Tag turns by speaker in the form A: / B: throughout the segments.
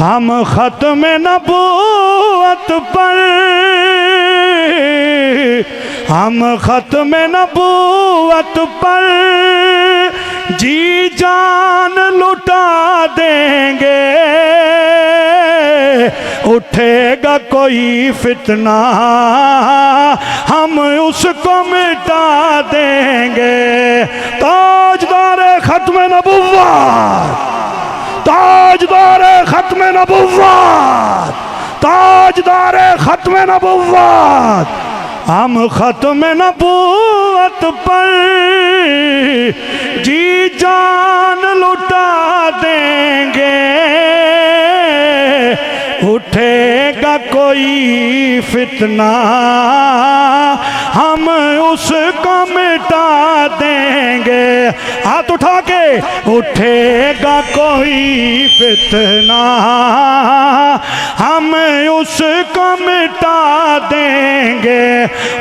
A: हम ख़त्म नबूवत पर, हम ख़त्म नबूवत पर जी जान लुटा देंगे। उठेगा कोई फितना हम उसको मिटा देंगे। ताजदार ख़त्म नबूवत, ताजदार ख़त्म नबूवत, ताजदार ख़त्म नबूवत। हम ख़त्म नबूवत पर जी जान लुटा देंगे। उठेगा कोई फितना हम उसको मिटा देंगे। हाथ उठा के, उठेगा कोई फितना हम उसको मिटा देंगे।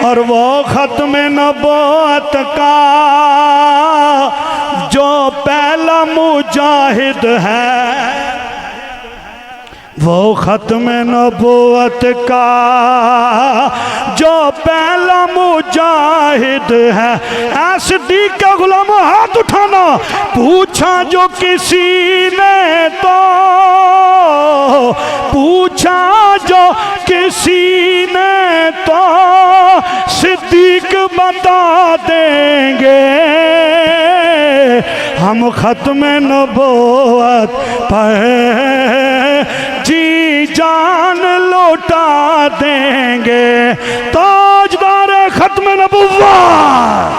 A: और वो ख़त्म नबूवत का जो पहला मुजाहिद है, वो ख़त्म नबूवत का जो पहला मुजाहिद है। सिद्दीक़ का गुलाम हाथ उठाना। पूछा जो किसी ने तो, पूछा जो किसी ने तो सिद्दीक़ बता देंगे। हम ख़त्म नबूवत पर जी जान लौटा देंगे। ताजदार ख़त्म नबूवत।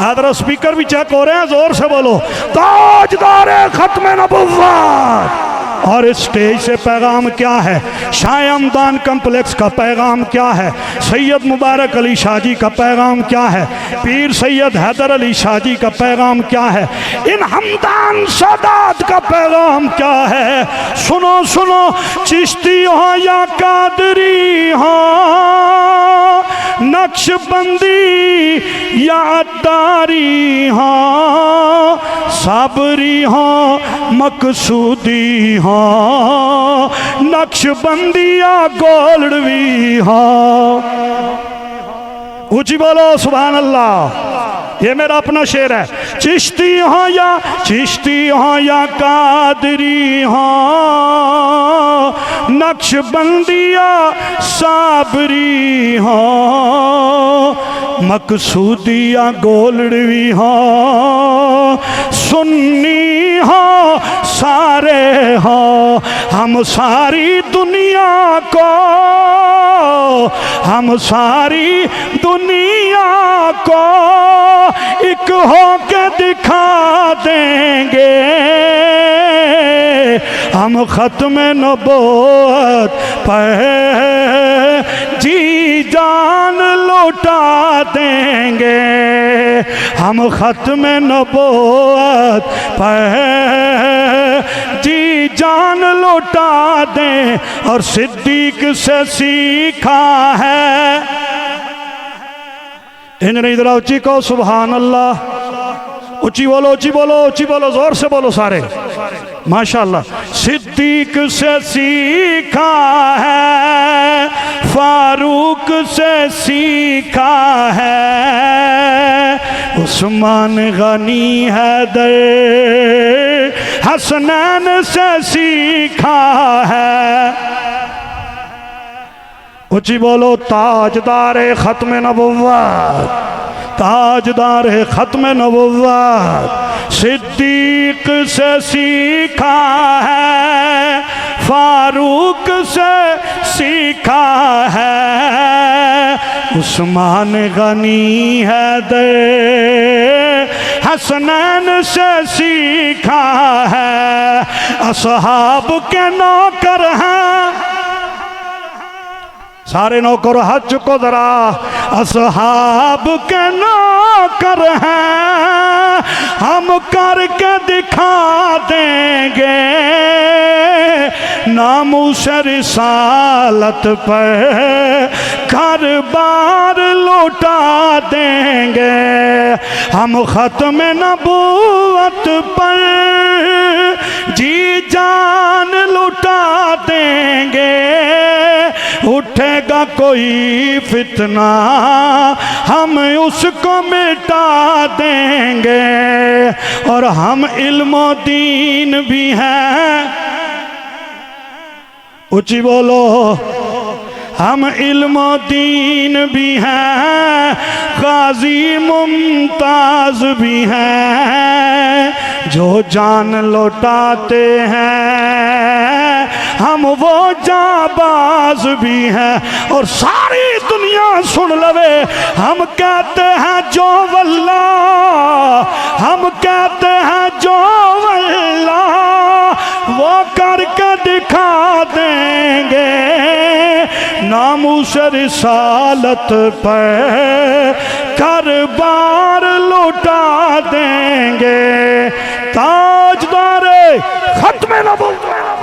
A: आदर स्पीकर भी चेक हो रहे हैं, जोर से बोलो ताजदार ख़त्म नबूवत। और इस स्टेज से पैगाम क्या है? शाह हमदान कम्प्लेक्स का पैगाम क्या है? सैयद मुबारक अली शाह जी का पैगाम क्या है? पीर सैयद हैदर अली शाह जी का पैगाम क्या है? इन हमदान सादात का पैगाम क्या है? सुनो सुनो, चिश्ती हो या कादरी हो, नक्शबंदी या अत्तारी हो, साबरी हो मकसूदी हो, नक्शबंदिया गोलड़वी हो। ऊंची बोलो सुभान अल्लाह। ये मेरा अपना शेर है। चिश्ती हो या कादरी हो, नक्शबंदिया साबरी हो, मकसूदिया गोलड़वी हो, सुन्नी हो सारे हो, हम सारी दुनिया को, हम सारी दुनिया को एक हो के दिखा देंगे। हम ख़त्म नबूवत पर जी जान लौटा देंगे। हम ख़त्म नबूवत पर जी जान लौटा दें। और सिद्दीक़ से सीखा है। इन इधर ऊँची कहो सुभान अल्लाह। ऊँची बोलो, ऊँची बोलो, ऊँची बोलो, जोर से बोलो सारे माशाअल्लाह। सिद्दीक़ से सीखा है, फारूक से सीखा है, उस्मान गनी हैदर हसनैन से सीखा है। ऊँची बोलो ताजदार ख़त्म नबूवत, ताजदार ख़त्म नबूवत। सिद्दीक़ से सीखा है, फारूक से सीखा है, उस्मान गनी हैदर हसनैन से सीखा है। असहाब के नौकर हैं, सारे नौकर हाथ चुको जरा। असहाब के नौकर हैं, हम करके दिखा देंगे। नामूस रिसालत पर घर बार लौटा देंगे। हम खत्म नबूवत पर जी जान लुटा देंगे। उठेगा कोई फितना हम उसको मिटा देंगे। और हम इल्मो दीन भी हैं, ऊंची बोलो, हम इल्मो दीन भी हैं, गाजी मुमताज भी हैं। जो जान लौटाते हैं हम वो जाबाज भी हैं। और सारी दुनिया सुन लवे, हम कहते हैं जो वल्लाह, हम कहते हैं जो वल्लाह, वो करके दिखा देंगे। नामूस रिसालत पर घर बार लौटा देंगे। ताजदारे खत्म नबूवत